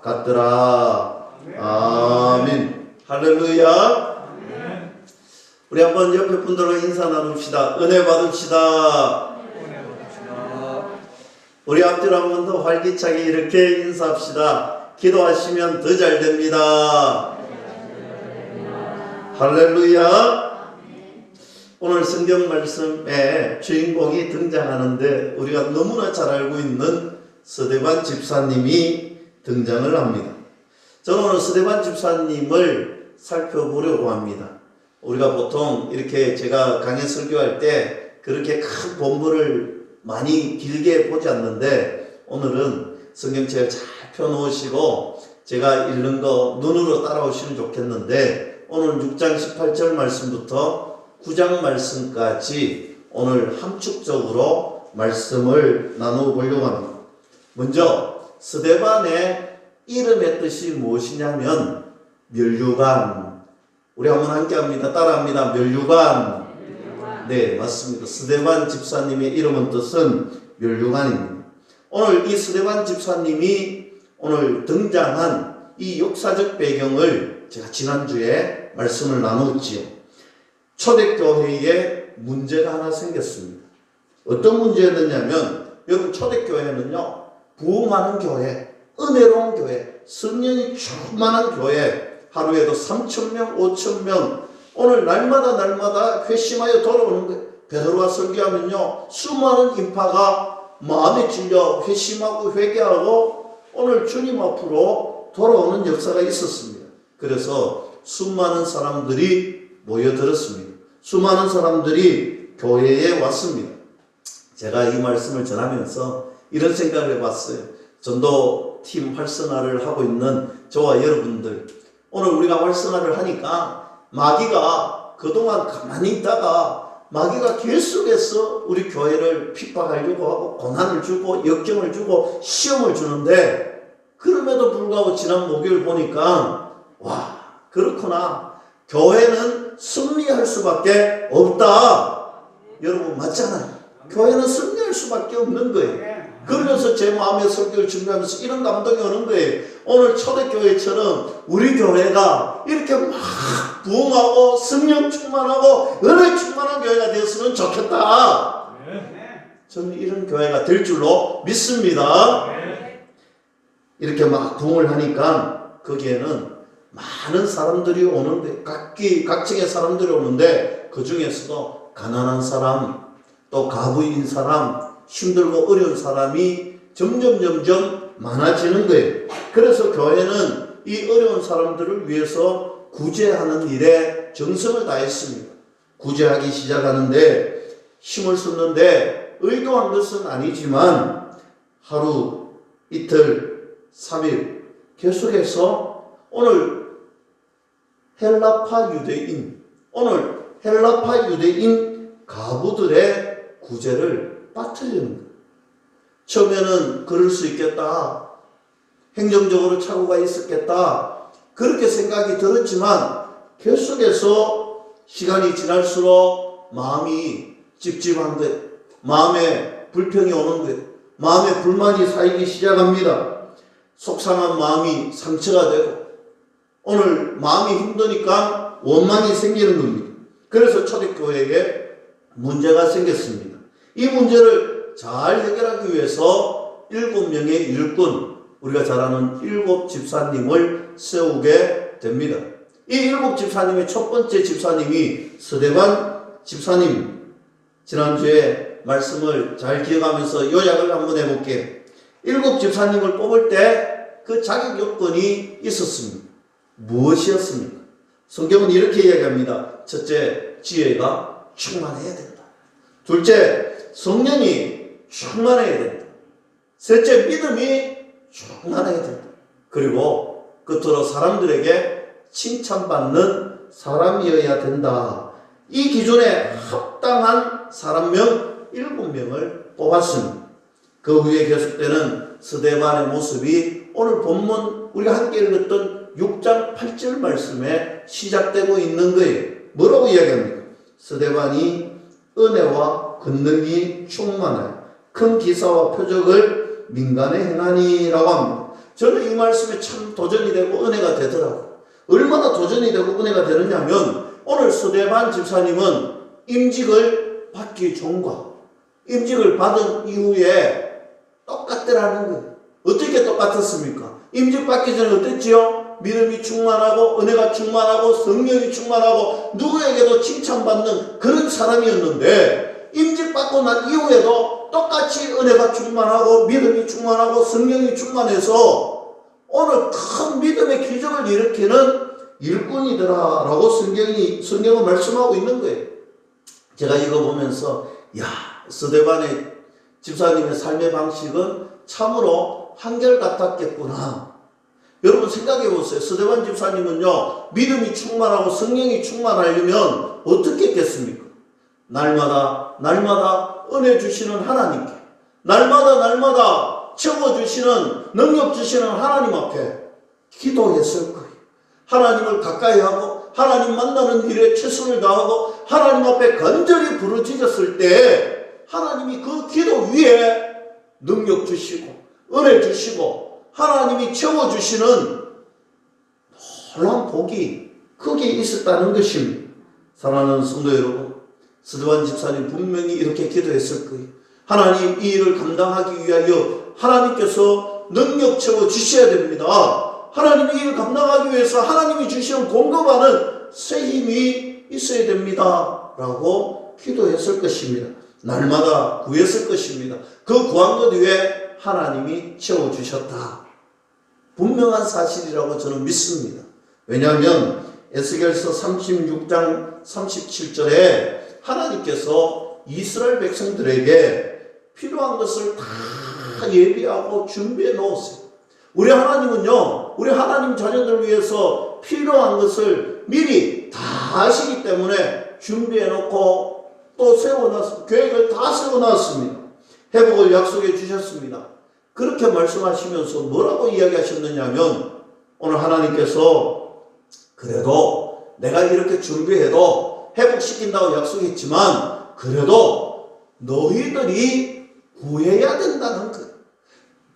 같더라. 아멘. 할렐루야. 우리 한번 옆에 분들과 인사 나눕시다. 은혜 받읍시다. 우리 앞뒤로 한 번 더 활기차게 이렇게 인사합시다. 기도하시면 더 잘 됩니다. 할렐루야. 오늘 성경 말씀에 주인공이 등장하는데 우리가 너무나 잘 알고 있는 스데반 집사님이 등장을 합니다. 저는 오늘 스데반 집사님을 살펴보려고 합니다. 우리가 보통 이렇게 제가 강연 설교할 때 그렇게 큰 본문을 많이 길게 보지 않는데 오늘은 성경책을 잘 펴놓으시고 제가 읽는 거 눈으로 따라오시면 좋겠는데 오늘 6장 18절 말씀부터 9장 말씀까지 오늘 함축적으로 말씀을 나누어보려고 합니다. 먼저 스데반의 이름의 뜻이 무엇이냐면 면류관. 우리 한번 함께 합니다. 따라합니다. 면류관. 네, 맞습니다. 스데반 집사님의 이름은 뜻은 면류관입니다. 오늘 이 스데반 집사님이 오늘 등장한 이 역사적 배경을 제가 지난주에 말씀을 나누었지요. 초대교회에 문제가 하나 생겼습니다. 어떤 문제였느냐면 여러분 초대교회는요 부흥하는 교회, 은혜로운 교회, 성령이 충만한 교회, 하루에도 3,000명, 5,000명 오늘 날마다 회심하여 돌아오는 거예요. 베드로가 설교하면요 수많은 인파가 마음에 찔려 회심하고 회개하고 오늘 주님 앞으로 돌아오는 역사가 있었습니다. 그래서 수많은 사람들이 모여들었습니다. 수많은 사람들이 교회에 왔습니다. 제가 이 말씀을 전하면서 이런 생각을 해봤어요. 전도팀 활성화를 하고 있는 저와 여러분들, 오늘 우리가 활성화를 하니까 마귀가 그동안 가만히 있다가 마귀가 계속해서 우리 교회를 핍박하려고 하고 고난을 주고 역경을 주고 시험을 주는데 그럼에도 불구하고 지난 목요일 보니까 와 그렇구나, 교회는 승리할 수밖에 없다. 여러분 맞잖아요. 교회는 승리할 수밖에 없는 거예요. 그러면서 제 마음의 설교를 준비하면서 이런 감동이 오는 거예요. 오늘 초대교회처럼 우리 교회가 이렇게 막 부흥하고 성령 충만하고 은혜 충만한 교회가 되었으면 좋겠다. 저는 이런 교회가 될 줄로 믿습니다. 이렇게 막 부흥을 하니까 거기에는 많은 사람들이 오는데 각층의 사람들이 오는데 그 중에서도 가난한 사람, 또 가부인 사람, 힘들고 어려운 사람이 점점 많아지는 거예요. 그래서 교회는 이 어려운 사람들을 위해서 구제하는 일에 정성을 다했습니다. 구제하기 시작하는데 힘을 썼는데 의도한 것은 아니지만 하루, 이틀, 3일 계속해서 오늘 헬라파 유대인 가부들의 구제를 빠뜨리는 거예요. 처음에는 그럴 수 있겠다, 행정적으로 착오가 있었겠다 그렇게 생각이 들었지만 계속해서 시간이 지날수록 마음이 찝찝한 거예요. 마음에 불평이 오는 거예요. 마음에 불만이 쌓이기 시작합니다. 속상한 마음이 상처가 되고 오늘 마음이 힘드니까 원망이 생기는 겁니다. 그래서 초대교회에 문제가 생겼습니다. 이 문제를 잘 해결하기 위해서 7명의 일꾼, 우리가 잘 아는 7 집사님을 세우게 됩니다. 이 7 집사님의 첫 번째 집사님이 스데반 집사님, 지난주에 말씀을 잘 기억하면서 요약을 한번 해볼게요. 7 집사님을 뽑을 때 그 자격 요건이 있었습니다. 무엇이었습니까? 성경은 이렇게 이야기합니다. 첫째, 지혜가 충만해야 된다. 둘째, 성령이 충만해야 된다. 셋째, 믿음이 충만해야 된다. 그리고 끝으로 사람들에게 칭찬받는 사람이어야 된다. 이 기준에 합당한 사람명 7명을 뽑았습니다. 그 후에 계속되는 스데반의 모습이 오늘 본문 우리가 함께 읽었던 6장 8절 말씀에 시작되고 있는 거예요. 뭐라고 이야기합니까? 스데반이 은혜와 권능이 충만하여 큰 기사와 표적을 민간에 행하니라고 합니다. 저는 이 말씀에 참 도전이 되고 은혜가 되더라고요. 얼마나 도전이 되고 은혜가 되느냐면 오늘 스데반 집사님은 임직을 받기 전과 임직을 받은 이후에 똑같더라는 거예요. 어떻게 똑같았습니까? 임직 받기 전에 어땠지요? 믿음이 충만하고 은혜가 충만하고 성령이 충만하고 누구에게도 칭찬받는 그런 사람이었는데 임직 받고 난 이후에도 똑같이 은혜가 충만하고 믿음이 충만하고 성령이 충만해서 오늘 큰 믿음의 기적을 일으키는 일꾼이더라라고 성경은 말씀하고 있는 거예요. 제가 이거 보면서 스데반의 집사님의 삶의 방식은 참으로 한결같았겠구나. 여러분 생각해 보세요. 스데반 집사님은요, 믿음이 충만하고 성령이 충만하려면 어떻게 했겠습니까? 날마다 은혜 주시는 하나님께, 날마다 채워주시는 능력 주시는 하나님 앞에 기도했을 거예요. 하나님을 가까이 하고 하나님 만나는 일에 최선을 다하고 하나님 앞에 간절히 부르짖었을 때 하나님이 그 기도 위에 능력 주시고 은혜 주시고 하나님이 채워주시는 놀라운 복이 크게 있었다는 것입니다. 사랑하는 성도 여러분, 스데반 집사님 분명히 이렇게 기도했을 거예요. 하나님, 이 일을 감당하기 위하여 하나님께서 능력 채워주셔야 됩니다. 하나님이 이 일을 감당하기 위해서 하나님이 주시는 공급하는 새 힘이 있어야 됩니다 라고 기도했을 것입니다. 날마다 구했을 것입니다. 그 구한 것 위에 하나님이 채워주셨다. 분명한 사실이라고 저는 믿습니다. 왜냐하면 에스겔서 36장 37절에 하나님께서 이스라엘 백성들에게 필요한 것을 다 예비하고 준비해 놓으세요. 우리 하나님은요, 우리 하나님 자녀들 위해서 필요한 것을 미리 다 아시기 때문에 준비해 놓고 또 세워놨습니다. 계획을 다 세워놨습니다. 회복을 약속해 주셨습니다. 그렇게 말씀하시면서 뭐라고 이야기하셨느냐면 오늘 하나님께서 그래도 내가 이렇게 준비해도 회복시킨다고 약속했지만 그래도 너희들이 구해야 된다는 거예요.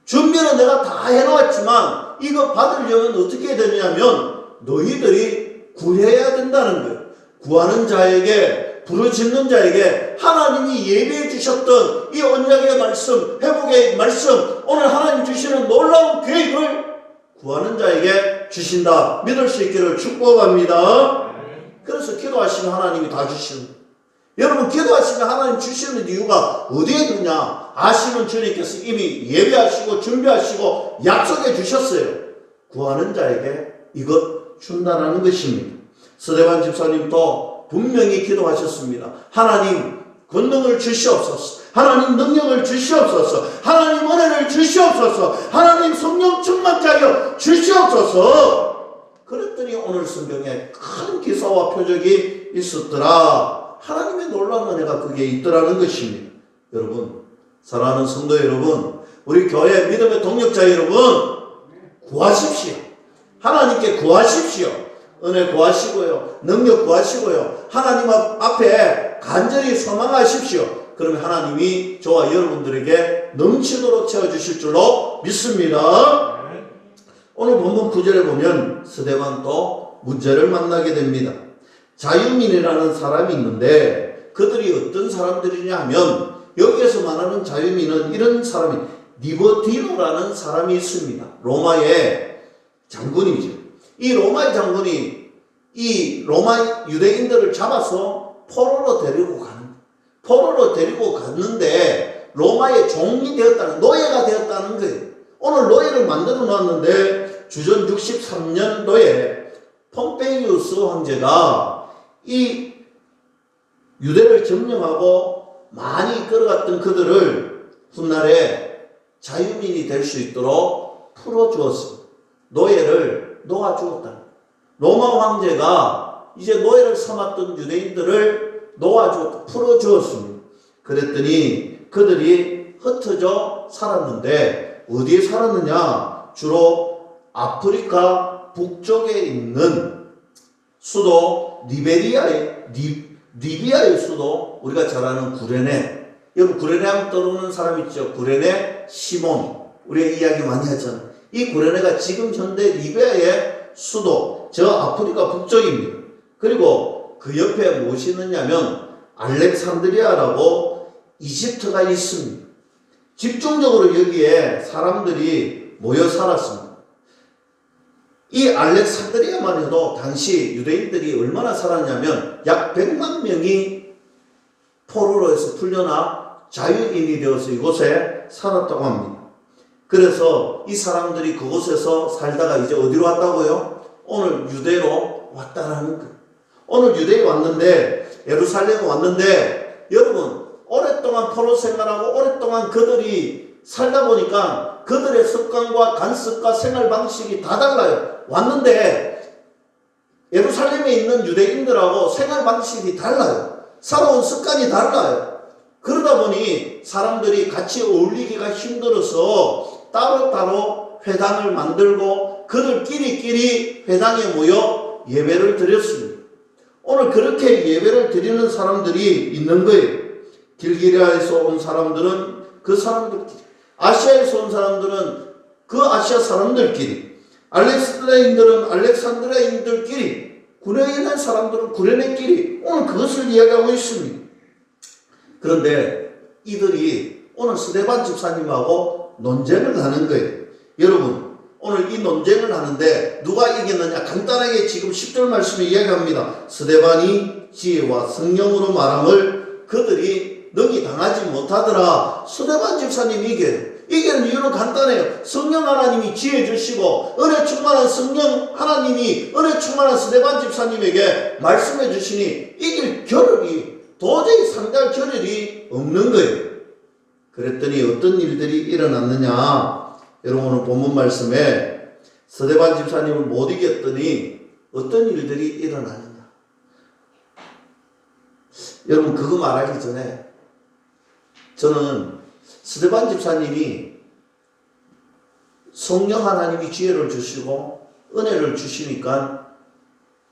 준비는 내가 다 해놓았지만 이거 받으려면 어떻게 해야 되냐면 너희들이 구해야 된다는 거예요. 구하는 자에게 부르짖는 자에게 하나님이 예비해 주셨던 이 언약의 말씀, 회복의 말씀, 오늘 하나님 주시는 놀라운 계획을 구하는 자에게 주신다. 믿을 수 있기를 축복합니다. 그래서 기도하시면 하나님이 다 주시는 거예요. 여러분 기도하시면 하나님 주시는 이유가 어디에 있느냐? 아시는 주님께서 이미 예비하시고 준비하시고 약속해 주셨어요. 구하는 자에게 이것 준다는 것입니다. 스데반 집사님도 분명히 기도하셨습니다. 하나님 권능을 주시옵소서. 하나님 능력을 주시옵소서. 하나님 은혜를 주시옵소서. 하나님 성령 충만케 하여 주시옵소서. 그랬더니 오늘 성경에 큰 기사와 표적이 있었더라. 하나님의 놀라운 은혜가 거기에 있더라는 것입니다. 여러분, 사랑하는 성도 여러분, 우리 교회 믿음의 동력자 여러분, 구하십시오. 하나님께 구하십시오. 은혜 구하시고요. 능력 구하시고요. 하나님 앞에 간절히 소망하십시오. 그러면 하나님이 저와 여러분들에게 넘치도록 채워주실 줄로 믿습니다. 오늘 본문 9절에 보면 스데반도 문제를 만나게 됩니다. 자유민이라는 사람이 있는데 그들이 어떤 사람들이냐 하면 여기에서 말하는 자유민은 이런 사람이 니버디노라는 사람이 있습니다. 로마의 장군이죠. 이 로마의 장군이 이 로마 유대인들을 잡아서 포로로 데리고 갔는데 로마의 종이 되었다는, 노예가 되었다는 거예요. 오늘 노예를 만들어 놨는데 주전 63년도에 폼페이우스 황제가 이 유대를 점령하고 많이 끌어갔던 그들을 훗날에 자유민이 될 수 있도록 풀어주었습니다. 노예를 놓아주었다. 로마 황제가 이제 노예를 삼았던 유대인들을 놓아주었다. 풀어주었습니다. 그랬더니 그들이 흩어져 살았는데 어디에 살았느냐? 주로 아프리카 북쪽에 있는 수도 리비아의 수도 우리가 잘 아는 구레네. 여러분 구레네 하면 떠오르는 사람 있죠. 구레네 시몬. 우리가 이야기 많이 하잖아요. 이 구레네가 지금 현대 리비아의 수도, 저 아프리카 북쪽입니다. 그리고 그 옆에 무엇이 있느냐면 알렉산드리아라고 이집트가 있습니다. 집중적으로 여기에 사람들이 모여 살았습니다. 이 알렉산드리아만 해도 당시 유대인들이 얼마나 살았냐면 약 100만 명이 포로로에서 풀려나 자유인이 되어서 이곳에 살았다고 합니다. 그래서 이 사람들이 그곳에서 살다가 이제 어디로 왔다고요? 오늘 유대로 왔다라는 거예요. 오늘 유대에 왔는데, 예루살렘에 왔는데, 여러분 오랫동안 포로 생활하고 오랫동안 그들이 살다 보니까 그들의 습관과 간습과 생활 방식이 다 달라요. 왔는데 예루살렘에 있는 유대인들하고 생활 방식이 달라요. 살아온 습관이 달라요. 그러다 보니 사람들이 같이 어울리기가 힘들어서 따로따로 회당을 만들고 그들끼리 회당에 모여 예배를 드렸습니다. 오늘 그렇게 예배를 드리는 사람들이 있는 거예요. 길기리아에서 온 사람들은 그 사람들끼리, 아시아에서 온 사람들은 그 아시아 사람들끼리, 알렉산드리아인들은 알렉산드리아인들끼리, 구레네에 있는 사람들은 구레네끼리 오늘 그것을 이야기하고 있습니다. 그런데 이들이 오늘 스데반 집사님하고 논쟁을 하는 거예요. 여러분 오늘 이 논쟁을 하는데 누가 이겼느냐? 간단하게 지금 10절 말씀에 이야기합니다. 스데반이 지혜와 성령으로 말함을 그들이 능히 당하지 못하더라. 스데반 집사님이 이겨요. 이기는 이유는 간단해요. 성령 하나님이 지혜 주시고 은혜 충만한 성령 하나님이 은혜 충만한 스데반 집사님에게 말씀해 주시니 이길 겨를이 도저히 상대할 겨를이 없는 거예요. 그랬더니 어떤 일들이 일어났느냐? 여러분 오늘 본문 말씀에 스데반 집사님을 못 이겼더니 어떤 일들이 일어나느냐? 여러분 그거 말하기 전에 저는 스데반 집사님이 성령 하나님이 지혜를 주시고 은혜를 주시니까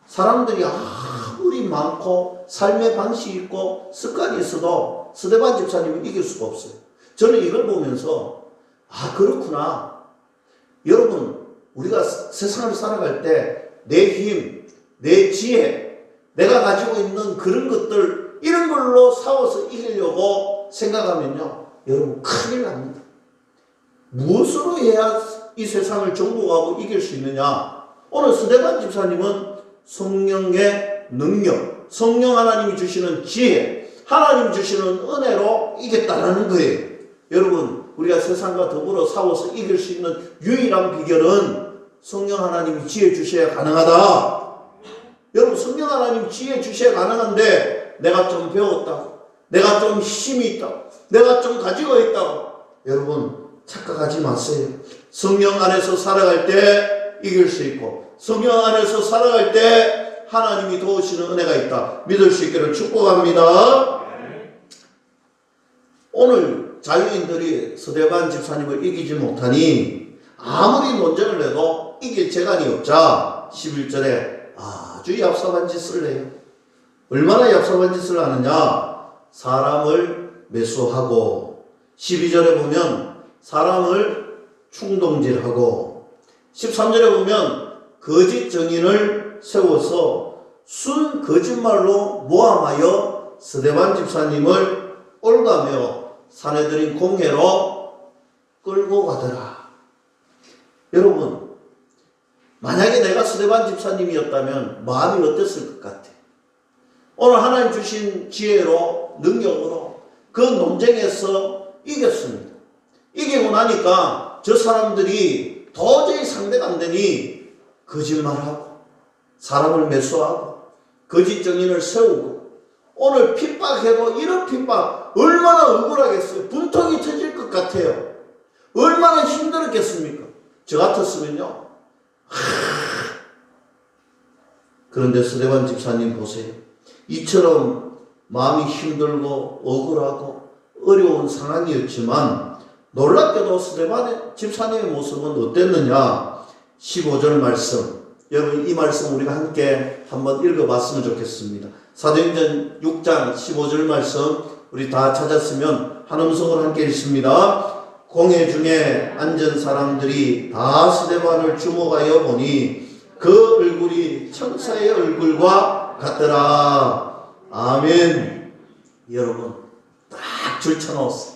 사람들이 아무리 많고 삶의 방식이 있고 습관이 있어도 스데반 집사님을 이길 수가 없어요. 저는 이걸 보면서 그렇구나. 여러분 우리가 세상을 살아갈 때 내 힘, 내 지혜, 내가 가지고 있는 그런 것들 이런 걸로 싸워서 이기려고 생각하면요 여러분 큰일 납니다. 무엇으로 해야 이 세상을 정복하고 이길 수 있느냐? 오늘 스데반 집사님은 성령의 능력, 성령 하나님이 주시는 지혜, 하나님 주시는 은혜로 이겼다라는 거예요. 여러분 우리가 세상과 더불어 싸워서 이길 수 있는 유일한 비결은 성령 하나님이 지혜 주셔야 가능하다. 여러분 성령 하나님 지혜 주셔야 가능한데 내가 좀 배웠다고, 내가 좀 힘이 있다고, 내가 좀 가지고 있다고 여러분 착각하지 마세요. 성령 안에서 살아갈 때 이길 수 있고 성령 안에서 살아갈 때 하나님이 도우시는 은혜가 있다. 믿을 수 있기를 축복합니다. 오늘 자유인들이 스데반 집사님을 이기지 못하니 아무리 논쟁을 해도 이길 재간이 없자 11절에 아주 얍삽한 짓을 해요. 얼마나 얍삽한 짓을 하느냐? 사람을 매수하고 12절에 보면 사람을 충동질하고 13절에 보면 거짓 증인을 세워서 순 거짓말로 모함하여 스데반 집사님을 올가며 사내들인 공회로 끌고 가더라. 여러분 만약에 내가 스데반 집사님이었다면 마음이 어땠을 것 같아? 오늘 하나님 주신 지혜로 능력으로 그 논쟁에서 이겼습니다. 이기고 나니까 저 사람들이 도저히 상대가 안 되니 거짓말하고 사람을 매수하고 거짓 증인을 세우고 오늘 핍박해도 이런 핍박 얼마나 억울하겠어요. 분통이 터질 것 같아요. 얼마나 힘들었겠습니까? 저 같았으면요. 그런데 스데반 집사님 보세요. 이처럼 마음이 힘들고 억울하고 어려운 상황이었지만 놀랍게도 스데반 집사님의 모습은 어땠느냐? 15절 말씀, 여러분 이 말씀 우리가 함께 한번 읽어봤으면 좋겠습니다. 사도행전 6장 15절 말씀 우리 다 찾았으면 한 음성으로 함께 읽습니다. 공회 중에 앉은 사람들이 다 스데반을 주목하여 보니 그 얼굴이 천사의 얼굴과 같더라. 아멘. 여러분 딱 줄쳐놓았어.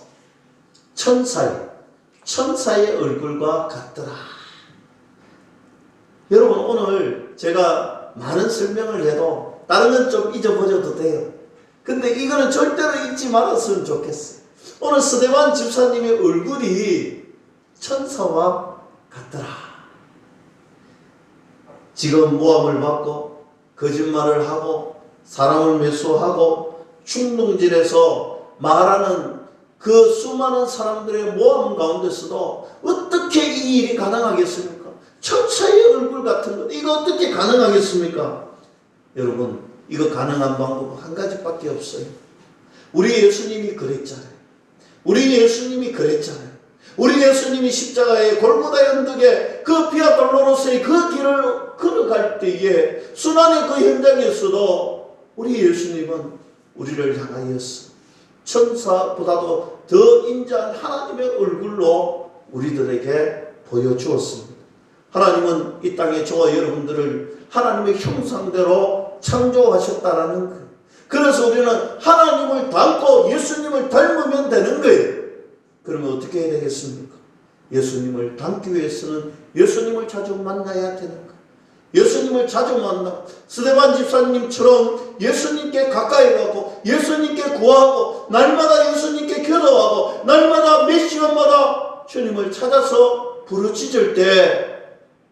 천사의 얼굴과 같더라. 여러분 오늘 제가 많은 설명을 해도 다른 건 좀 잊어버려도 돼요. 근데 이거는 절대로 잊지 말았으면 좋겠어요. 오늘 스데반 집사님의 얼굴이 천사와 같더라. 지금 모함을 받고 거짓말을 하고 사람을 매수하고 충동질해서 말하는 그 수많은 사람들의 모함 가운데서도 어떻게 이 일이 가능하겠습니까? 천사의 얼굴 같은 것, 이거 어떻게 가능하겠습니까? 여러분, 이거 가능한 방법은 한 가지밖에 없어요. 우리 예수님이 그랬잖아요. 우리 예수님이 십자가의 골고다 언덕에 그 비아 돌로로스의 그 길을 걸어갈 때에 순환의 그 현장에서도 우리 예수님은 우리를 향하여서 천사보다도 더 인자한 하나님의 얼굴로 우리들에게 보여주었습니다. 하나님은 이 땅에 저와 여러분들을 하나님의 형상대로 창조하셨다라는 거예요. 그래서 우리는 하나님을 닮고 예수님을 닮으면 되는 거예요. 그러면 어떻게 해야 되겠습니까? 예수님을 닮기 위해서는 예수님을 자주 만나야 되는 거예요. 예수님을 자주 만나 스데반 집사님처럼 예수님께 가까이 가고 예수님께 구하고 날마다 예수님께 기도하고 날마다 몇 시간마다 주님을 찾아서 부르짖을 때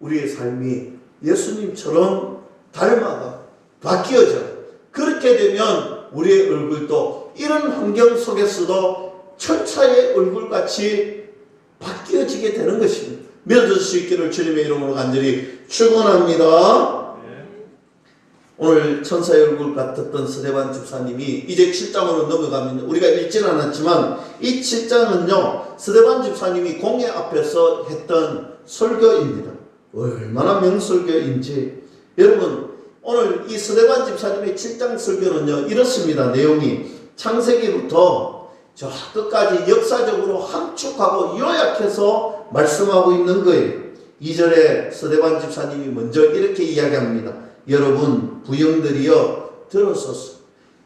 우리의 삶이 예수님처럼 닮아가 바뀌어져요. 그렇게 되면 우리의 얼굴도 이런 환경 속에서도 천사의 얼굴같이 바뀌어지게 되는 것입니다. 믿어줄 수 있기를 주님의 이름으로 간절히 축원합니다. 오늘 천사의 얼굴 같았던 스데반 집사님이 이제 7장으로 넘어가면 우리가 읽진 않았지만 이 7장은요 스데반 집사님이 공회 앞에서 했던 설교입니다. 얼마나 명설교인지. 여러분 오늘 이 스데반 집사님의 7장 설교는요 이렇습니다. 내용이 창세기부터 저 끝까지 역사적으로 함축하고 요약해서 말씀하고 있는 거예요. 2절에 스데반 집사님이 먼저 이렇게 이야기합니다. 여러분 부형들이여 들어서서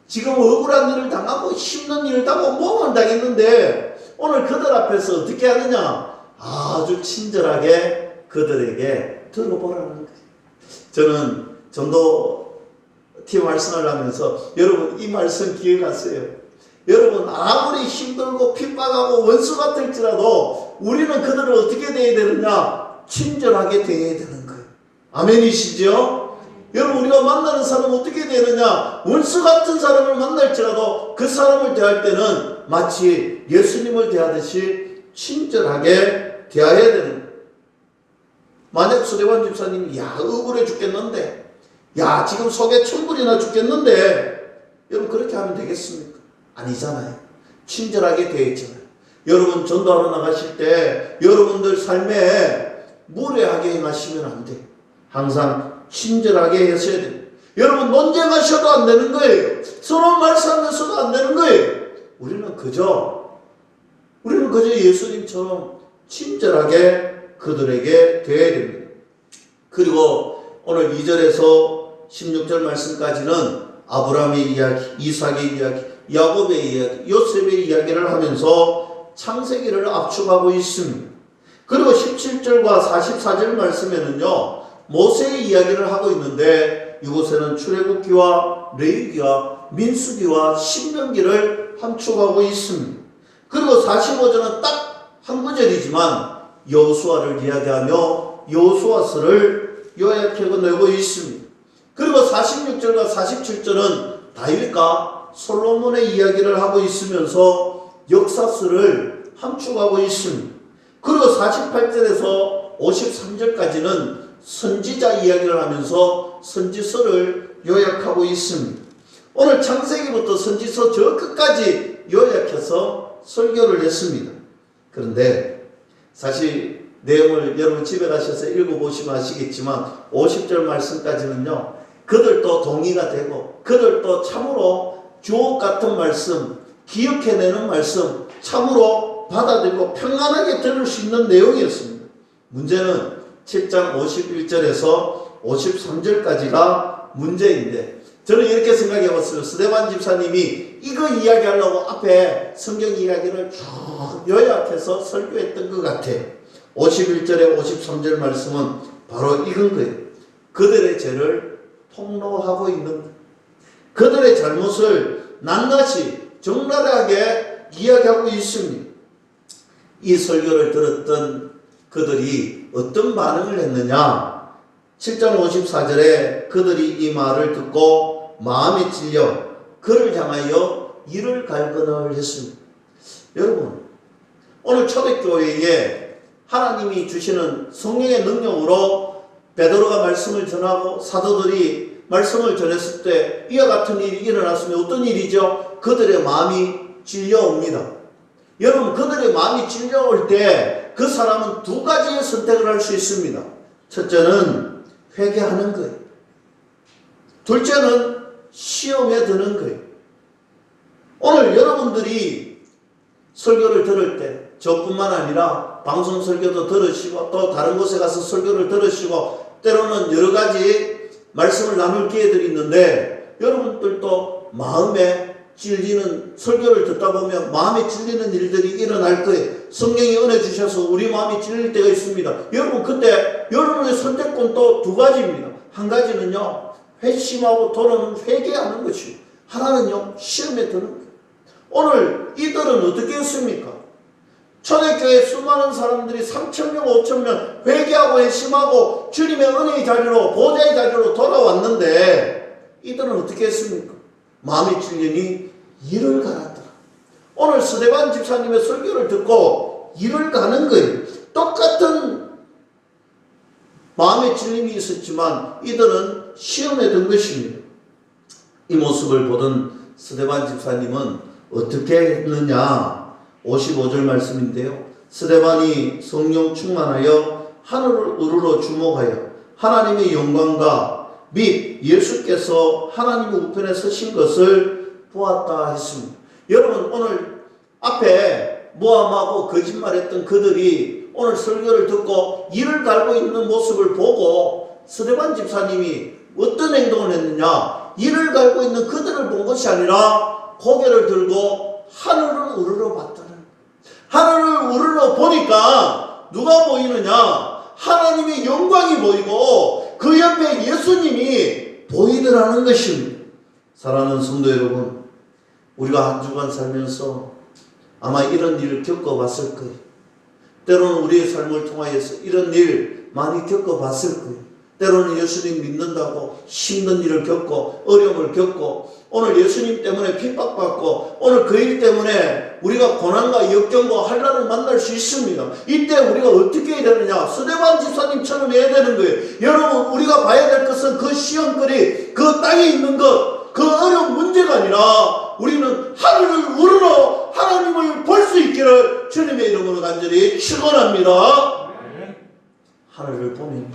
지금 억울한 일을 당하고 힘든 일을 당하고 모험을 당했는데 오늘 그들 앞에서 어떻게 하느냐? 아주 친절하게 그들에게 들어보라는 거예요. 저는 전도팀 말씀을 하면서 여러분 이 말씀 기억하세요. 여러분 아무리 힘들고 핍박하고 원수 같을지라도 우리는 그들을 어떻게 대해야 되느냐? 친절하게 대해야 되는 거예요. 아멘이시죠? 여러분 우리가 만나는 사람은 어떻게 되느냐? 원수 같은 사람을 만날지라도 그 사람을 대할 때는 마치 예수님을 대하듯이 친절하게 대해야 되는 거예요. 만약 스데반 집사님이 억울해 죽겠는데 지금 속에 천불이 나 죽겠는데 여러분 그렇게 하면 되겠습니까? 아니잖아요. 친절하게 대했잖아요. 여러분 전도하러 나가실 때 여러분들 삶에 무례하게 행하시면 안 돼요. 항상 친절하게 하셔야 돼요. 여러분 논쟁하셔도 안 되는 거예요. 서로 말싸움해서도 안 되는 거예요. 우리는 그저 예수님처럼 친절하게 그들에게 대해야 됩니다. 그리고 오늘 2절에서 16절 말씀까지는 아브라함의 이야기, 이삭의 이야기, 야곱의 이야기, 요셉의 이야기를 하면서 창세기를 압축하고 있습니다. 그리고 17절과 44절 말씀에는요 모세의 이야기를 하고 있는데 이곳에는 출애굽기와 레위기와 민수기와 신명기를 함축하고 있습니다. 그리고 45절은 딱 한 구절이지만 여호수아를 이야기하며 여호수아서를 요약해내고 있습니다. 그리고 46절과 47절은 다윗과 솔로몬의 이야기를 하고 있으면서 역사서를 함축하고 있습니다. 그리고 48절에서 53절까지는 선지자 이야기를 하면서 선지서를 요약하고 있습니다. 오늘 창세기부터 선지서 저 끝까지 요약해서 설교를 했습니다. 그런데 사실 내용을 여러분 집에 가셔서 읽어보시면 아시겠지만 50절 말씀까지는요 그들도 동의가 되고 그들도 참으로 주옥 같은 말씀 기억해내는 말씀 참으로 받아들이고 평안하게 들을 수 있는 내용이었습니다. 문제는 7장 51절에서 53절까지가 문제인데, 저는 이렇게 생각해 봤어요. 스데반 집사님이 이거 이야기하려고 앞에 성경 이야기를 쭉 요약해서 설교했던 것 같아요. 51절에 53절 말씀은 바로 이건 거예요. 그들의 죄를 폭로하고 있는 거예요. 그들의 잘못을 낱낱이 적나라하게 이야기하고 있습니다. 이 설교를 들었던 그들이 어떤 반응을 했느냐? 7장 54절에 그들이 이 말을 듣고 마음에 찔려 그를 향하여 이를 갈거늘 했습니다. 여러분, 오늘 초대교회에 하나님이 주시는 성령의 능력으로 베드로가 말씀을 전하고 사도들이 말씀을 전했을 때 이와 같은 일이 일어났으면 어떤 일이죠? 그들의 마음이 찔려옵니다. 여러분, 그들의 마음이 찔려올 때 그 사람은 두 가지의 선택을 할 수 있습니다. 첫째는 회개하는 거예요. 둘째는 시험에 드는 거예요. 오늘 여러분들이 설교를 들을 때 저뿐만 아니라 방송 설교도 들으시고 또 다른 곳에 가서 설교를 들으시고 때로는 여러 가지 말씀을 나눌 기회들이 있는데, 여러분들도 마음에 찔리는, 설교를 듣다 보면 마음에 찔리는 일들이 일어날 거예요. 성령이 은혜 주셔서 우리 마음이 찔릴 때가 있습니다. 여러분, 그때 여러분의 선택권도 두 가지입니다. 한 가지는요, 회심하고 돌아오는 회개하는 것이요. 하나는요, 시험에 드는 거예요. 오늘 이들은 어떻게 했습니까? 초대교회 수많은 사람들이 3,000명, 5,000명 회개하고 회심하고 주님의 은혜의 자리로, 보좌의 자리로 돌아왔는데, 이들은 어떻게 했습니까? 마음이 찔리니 이를 갈았더라. 오늘 스데반 집사님의 설교를 듣고 이를 가는 거예요. 똑같은 마음의 찔림이 있었지만 이들은 시험에 든 것입니다. 이 모습을 보던 스데반 집사님은 어떻게 했느냐? 55절 말씀인데요. 스데반이 성령 충만하여 하늘을 우러러 주목하여 하나님의 영광과 및 예수께서 하나님의 우편에 서신 것을 보았다 했습니다. 여러분, 오늘 앞에 모함하고 거짓말했던 그들이 오늘 설교를 듣고 이를 갈고 있는 모습을 보고 스데반 집사님이 어떤 행동을 했느냐? 이를 갈고 있는 그들을 본 것이 아니라 고개를 들고 하늘을 우러러 봤다는 거예요. 하늘을 우러러 보니까 누가 보이느냐? 하나님의 영광이 보이고 그 옆에 예수님이 보이더라는 것입니다. 사랑하는 성도 여러분, 우리가 한 주간 살면서 아마 이런 일을 겪어봤을 거예요. 때로는 우리의 삶을 통하여서 이런 일 많이 겪어봤을 거예요. 때로는 예수님 믿는다고 힘든 일을 겪고 어려움을 겪고 오늘 예수님 때문에 핍박받고 오늘 그 일 때문에 우리가 고난과 역경과 환난을 만날 수 있습니다. 이때 우리가 어떻게 해야 되느냐? 스데반 집사님처럼 해야 되는 거예요. 여러분, 우리가 봐야 될 것은 그 시험거리, 그 땅에 있는 것, 그 어려운 문제가 아니라 우리는 하늘을 우러러 하나님을 볼 수 있기를 주님의 이름으로 간절히 축원합니다. 하늘을 보면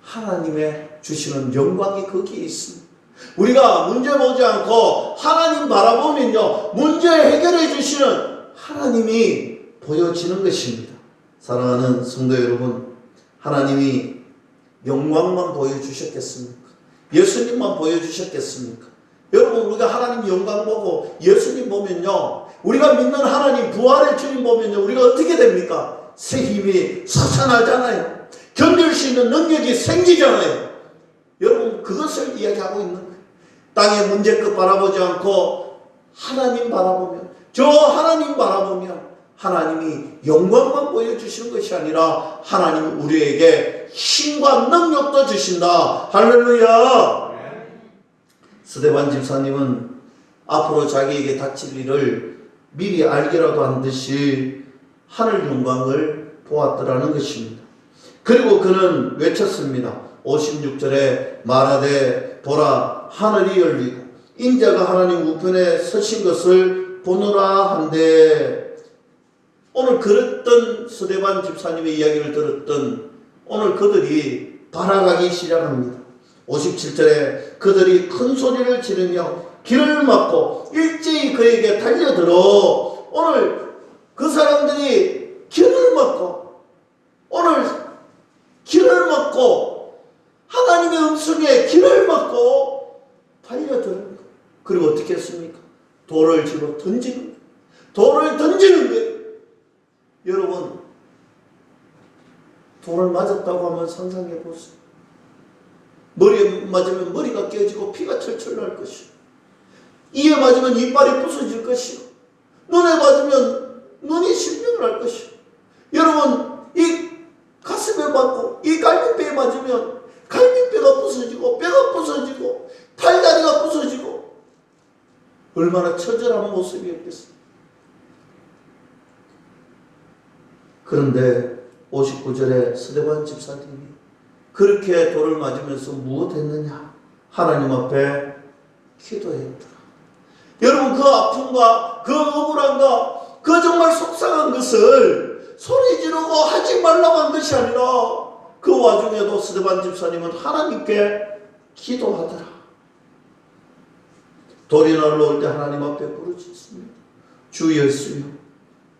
하나님의 주시는 영광이 거기에 있습니다. 우리가 문제 보지 않고 하나님 바라보면요, 문제 해결해 주시는 하나님이 보여지는 것입니다. 사랑하는 성도 여러분, 하나님이 영광만 보여주셨겠습니까? 예수님만 보여주셨겠습니까? 여러분, 우리가 하나님 영광 보고 예수님 보면요, 우리가 믿는 하나님 부활의 주님 보면요, 우리가 어떻게 됩니까? 새 힘이 솟아나잖아요. 견딜 수 있는 능력이 생기잖아요. 여러분, 그것을 이야기하고 있는 거예요. 땅의 문제껏 바라보지 않고 하나님 바라보면, 저 하나님 바라보면 하나님이 영광만 보여주시는 것이 아니라 하나님이 우리에게 힘과 능력도 주신다. 할렐루야. 스데반 집사님은 앞으로 자기에게 닥칠 일을 미리 알기라도 한 듯이 하늘 영광을 보았더라는 것입니다. 그리고 그는 외쳤습니다. 56절에 말하되 보라, 하늘이 열리고 인자가 하나님 우편에 서신 것을 보노라 한데, 오늘 그랬던 스데반 집사님의 이야기를 들었던 오늘 그들이 발악하기 시작합니다. 57절에 그들이 큰 소리를 지르며 길을 막고 일제히 그에게 달려들어 오늘 그 사람들이 길을 먹고 오늘 길을 먹고 하나님의 음성에 길을 먹고 달려드는 거예요. 그리고 어떻게 했습니까? 돌을 집어 던지는 거예요. 돌을 던지는 거예요. 여러분, 돌을 맞았다고 하면 상상해 보세요. 머리에 맞으면 머리가 깨지고 피가 철철 날 것이요. 이에 맞으면 이빨이 부서질 것이요. 눈에 맞으면 눈이 실명을 할 것이요. 여러분, 이 가슴에 맞고 이 갈비뼈에 맞으면 갈비뼈가 부서지고 뼈가 부서지고 팔다리가 부서지고 얼마나 처절한 모습이었겠어요. 그런데 59절에 스데반 집사님이 그렇게 돌을 맞으면서 무엇했느냐? 하나님 앞에 기도했더라. 여러분, 그 아픔과 그 억울함과 그 정말 속상한 것을 소리 지르고 하지 말라고 한 것이 아니라 그 와중에도 스데반 집사님은 하나님께 기도하더라. 돌이 날라올 때 하나님 앞에 부르짖습니다. 주 예수여,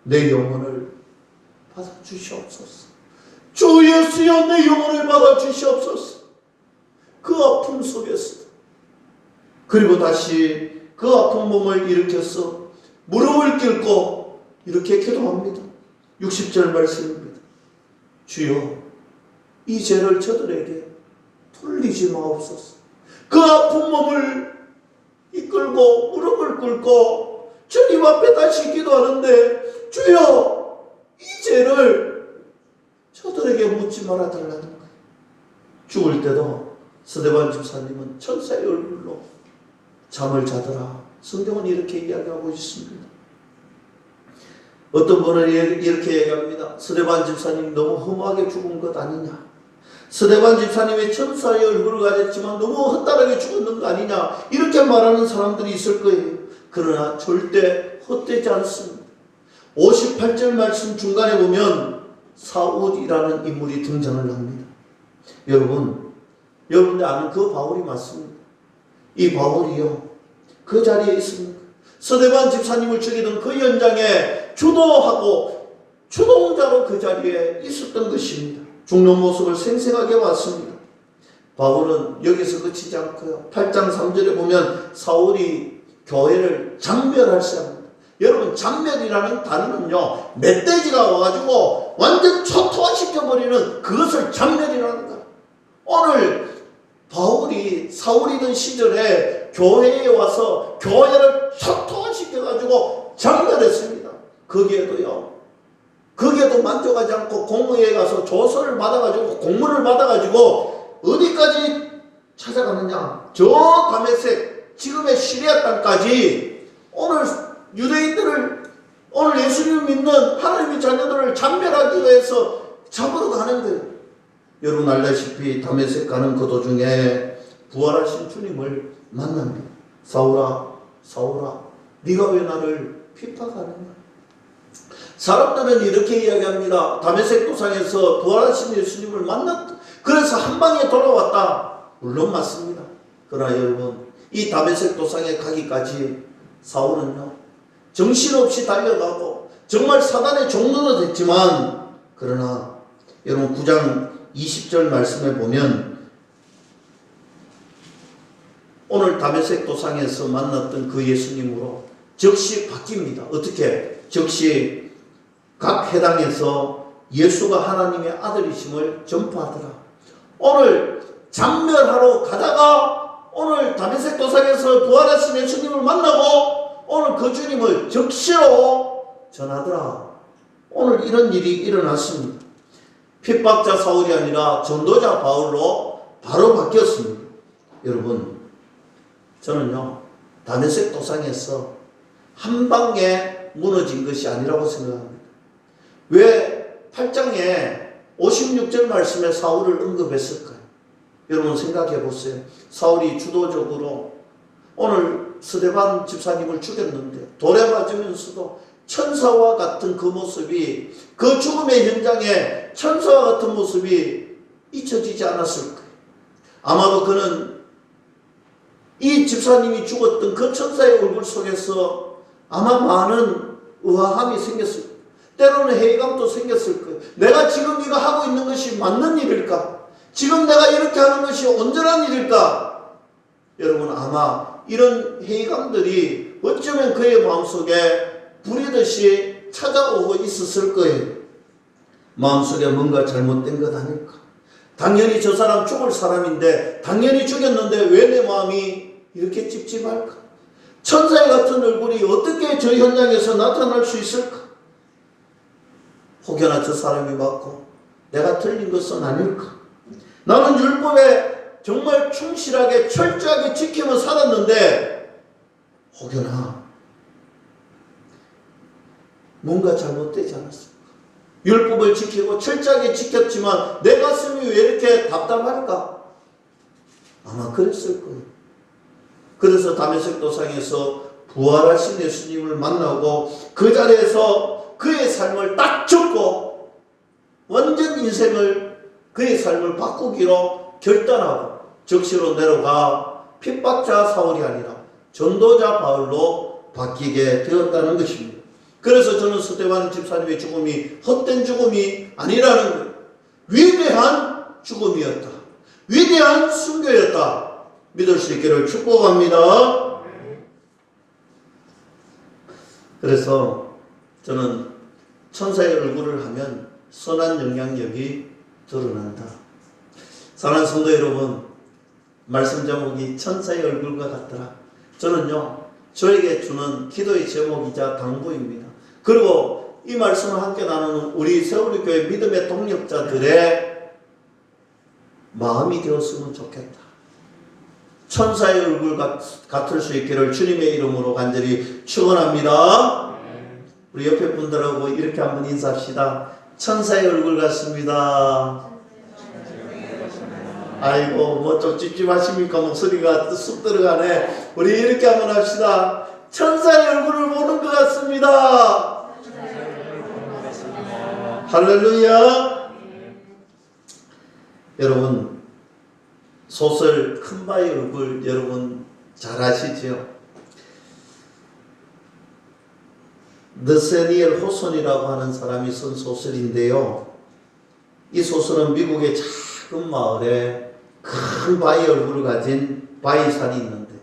내 영혼을 받아 주시옵소서. 주 예수여, 내 영혼을 받아 주시옵소서. 그 아픔 속에서 그리고 다시 그 아픈 몸을 일으켜서 무릎을 꿇고 이렇게 기도합니다. 60절 말씀입니다. 주여, 이 죄를 저들에게 돌리지 마옵소서. 그 아픈 몸을 이끌고 무릎을 꿇고 주님 앞에 다시 기도하는데 주여, 이 죄를 저들에게 묻지 말아 달라는 거예요. 죽을 때도 스데반 집사님은 천사의 얼굴로 잠을 자더라. 성경은 이렇게 이야기하고 있습니다. 어떤 분은 이렇게 얘기합니다. 스데반 집사님이 너무 험하게 죽은 것 아니냐. 스데반 집사님이 천사의 얼굴을 가졌지만 너무 헛다르게 죽었는 거 아니냐. 이렇게 말하는 사람들이 있을 거예요. 그러나 절대 헛되지 않습니다. 58절 말씀 중간에 보면 사울이라는 인물이 등장을 합니다. 여러분들 아는 그 바울이 맞습니다. 이 바울이요, 그 자리에 있습니다. 스데반 집사님을 죽이던 그 현장에 주도하고 주동자로 그 자리에 있었던 것입니다. 죽는 모습을 생생하게 봤습니다. 바울은 여기서 그치지 않고요. 8장 3절에 보면 사울이 교회를 장멸할시합니다. 여러분, 장멸이라는 단어는요, 멧돼지가 와가지고 완전 초토화시켜버리는 그것을 장멸이라는 거예요. 오늘 바울이 사울이던 시절에 교회에 와서 교회를 초토화시켜가지고 장멸했습니다. 거기에도 만족하지 않고 공의에 가서 조서를 받아가지고 공문을 받아가지고 어디까지 찾아가느냐? 저 다메섹, 지금의 시리아 땅까지 오늘 유대인들을, 오늘 예수님을 믿는 하나님의 자녀들을 장멸하기 위해서 잡으러 가는 거예요. 여러분 알다시피 다메섹 가는 그 도중에 부활하신 주님을 만납니다. 사울아, 사울아, 네가 왜 나를 핍박하느냐? 사람들은 이렇게 이야기합니다. 다메섹 도상에서 부활하신 예수님을 만났다. 그래서 한 방에 돌아왔다. 물론 맞습니다. 그러나 여러분, 이 다메섹 도상에 가기까지 사울은요, 정신없이 달려가고 정말 사단의 종로도 됐지만, 그러나 여러분 9장 20절 말씀에 보면 오늘 다메섹 도상에서 만났던 그 예수님으로 즉시 바뀝니다. 어떻게? 즉시 각 회당에서 예수가 하나님의 아들이심을 전파하더라. 오늘 장멸하러 가다가 오늘 다메섹 도상에서 부활하신 예수님을 만나고 오늘 그 주님을 즉시로 전하더라. 오늘 이런 일이 일어났습니다. 핍박자 사울이 아니라 전도자 바울로 바로 바뀌었습니다. 여러분, 저는요, 다메섹 도상에서 한 방에 무너진 것이 아니라고 생각합니다. 왜 8장에 56절 말씀에 사울을 언급했을까요? 여러분 생각해 보세요. 사울이 주도적으로 오늘 스데반 집사님을 죽였는데 돌에 맞으면서도 천사와 같은 그 모습이, 그 죽음의 현장에 천사와 같은 모습이 잊혀지지 않았을 거예요. 아마도 그는 이 집사님이 죽었던 그 천사의 얼굴 속에서 아마 많은 의아함이 생겼을 거예요. 때로는 회의감도 생겼을 거예요. 내가 지금 이거 하고 있는 것이 맞는 일일까? 지금 내가 이렇게 하는 것이 온전한 일일까? 여러분 아마 이런 회의감들이 어쩌면 그의 마음속에 불이듯이 찾아오고 있었을 거예요. 마음속에 뭔가 잘못된 것 아닐까? 당연히 저 사람 죽을 사람인데 당연히 죽였는데 왜 내 마음이 이렇게 찝찝할까? 천사의 같은 얼굴이 어떻게 저 현장에서 나타날 수 있을까? 혹여나 저 사람이 맞고 내가 틀린 것은 아닐까? 나는 율법에 정말 충실하게 철저하게 지키며 살았는데 혹여나 뭔가 잘못되지 않았을까? 율법을 지키고 철저하게 지켰지만 내 가슴이 왜 이렇게 답답할까? 아마 그랬을 거예요. 그래서 다메섹 도상에서 부활하신 예수님을 만나고 그 자리에서 그의 삶을 딱 접고 완전 인생을 그의 삶을 바꾸기로 결단하고 적시로 내려가 핍박자 사울이 아니라 전도자 바울로 바뀌게 되었다는 것입니다. 그래서 저는 스데반 집사님의 죽음이 헛된 죽음이 아니라는 거예요. 위대한 죽음이었다. 위대한 순교였다. 믿을 수 있기를 축복합니다. 그래서 저는 천사의 얼굴을 하면 선한 영향력이 드러난다. 사랑하는 성도 여러분, 말씀 제목이 천사의 얼굴과 같더라. 저는요, 저에게 주는 기도의 제목이자 당부입니다. 그리고 이 말씀을 함께 나누는 우리 세우리 교회 믿음의 동력자들의 마음이 되었으면 좋겠다. 천사의 얼굴 같을 수 있기를 주님의 이름으로 간절히 축원합니다. 우리 옆에 분들하고 이렇게 한번 인사합시다. 천사의 얼굴 같습니다. 아이고 뭐 좀 찝찝하십니까? 목소리가 쑥 들어가네. 우리 이렇게 한번 합시다. 천사의 얼굴을 보는 것 같습니다. 할렐루야. 여러분 소설 큰바의 얼굴 여러분 잘 아시죠? 느세니엘 호손이라고 하는 사람이 쓴 소설인데요. 이 소설은 미국의 작은 마을에 큰 바위 얼굴을 가진 바위산이 있는데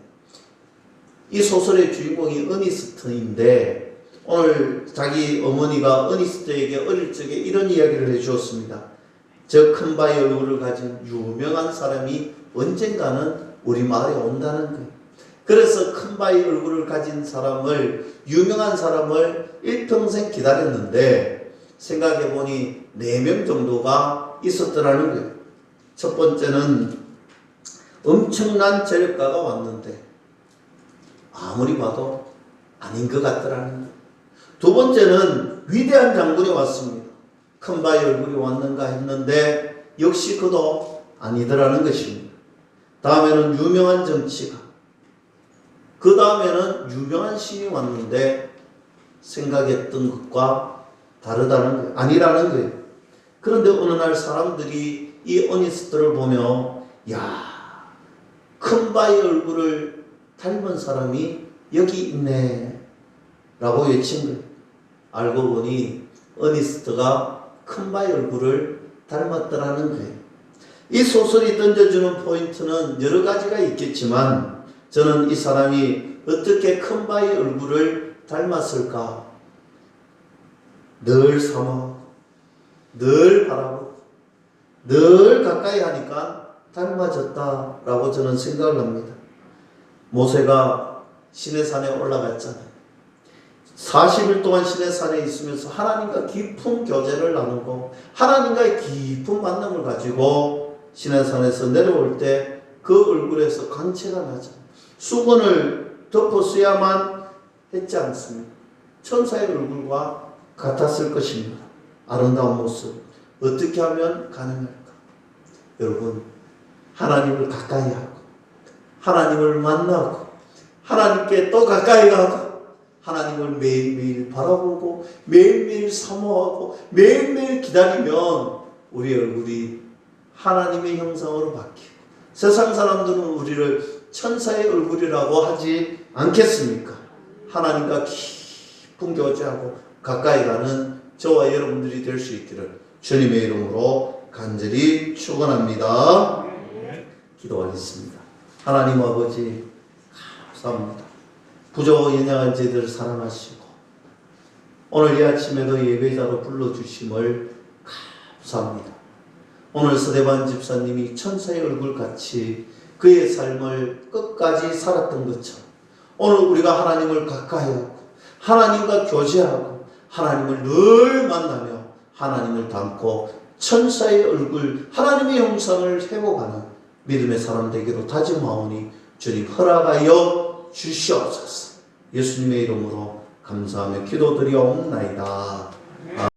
이 소설의 주인공이 어니스트인데 오늘 자기 어머니가 어니스트에게 어릴 적에 이런 이야기를 해주었습니다. 저 큰 바위 얼굴을 가진 유명한 사람이 언젠가는 우리 마을에 온다는 거예요. 그래서 큰 바위 얼굴을 가진 사람을, 유명한 사람을 일평생 기다렸는데 생각해보니 4명 정도가 있었더라는 거예요. 첫 번째는 엄청난 재력가가 왔는데 아무리 봐도 아닌 것 같더라는 거예요. 두 번째는 위대한 장군이 왔습니다. 큰 바위 얼굴이 왔는가 했는데 역시 그도 아니더라는 것입니다. 다음에는 유명한 정치가, 그 다음에는 유명한 신이 왔는데 생각했던 것과 다르다는 거예요. 아니라는 거예요. 그런데 어느 날 사람들이 이 어니스트를 보며 야, 큰 바위 얼굴을 닮은 사람이 여기 있네 라고 외친 거예요. 알고 보니 어니스트가 큰 바위 얼굴을 닮았더라는 거예요. 이 소설이 던져주는 포인트는 여러 가지가 있겠지만 저는 이 사람이 어떻게 큰 바위 얼굴을 닮았을까 늘 사모하고 늘 바라보고 늘 가까이 하니까 닮아졌다라고 저는 생각을 합니다. 모세가 시내산에 올라갔잖아요. 40일 동안 시내산에 있으면서 하나님과 깊은 교제를 나누고 하나님과의 깊은 만남을 가지고 시내산에서 내려올 때 그 얼굴에서 광채가 나잖아요. 수건을 덮어 써야만 했지 않습니까? 천사의 얼굴과 같았을 것입니다. 아름다운 모습 어떻게 하면 가능할까? 여러분 하나님을 가까이 하고 하나님을 만나고 하나님께 또 가까이 가고 하나님을 매일매일 바라보고 매일매일 사모하고 매일매일 기다리면 우리 얼굴이 하나님의 형상으로 바뀌고 세상 사람들은 우리를 천사의 얼굴이라고 하지 않겠습니까? 하나님과 깊은 교제하고 가까이 가는 저와 여러분들이 될 수 있기를 주님의 이름으로 간절히 축원합니다. 기도하겠습니다. 하나님 아버지 감사합니다. 부족하고 연약한 저희들을 사랑하시고 오늘 이 아침에도 예배자로 불러주심을 감사합니다. 오늘 서대반 집사님이 천사의 얼굴같이 그의 삶을 끝까지 살았던 것처럼 오늘 우리가 하나님을 가까이하고 하나님과 교제하고 하나님을 늘 만나며 하나님을 닮고 천사의 얼굴 하나님의 형상을 회복하는 믿음의 사람 되기로 다짐하오니 주님 허락하여 주시옵소서. 예수님의 이름으로 감사하며 기도드리옵나이다.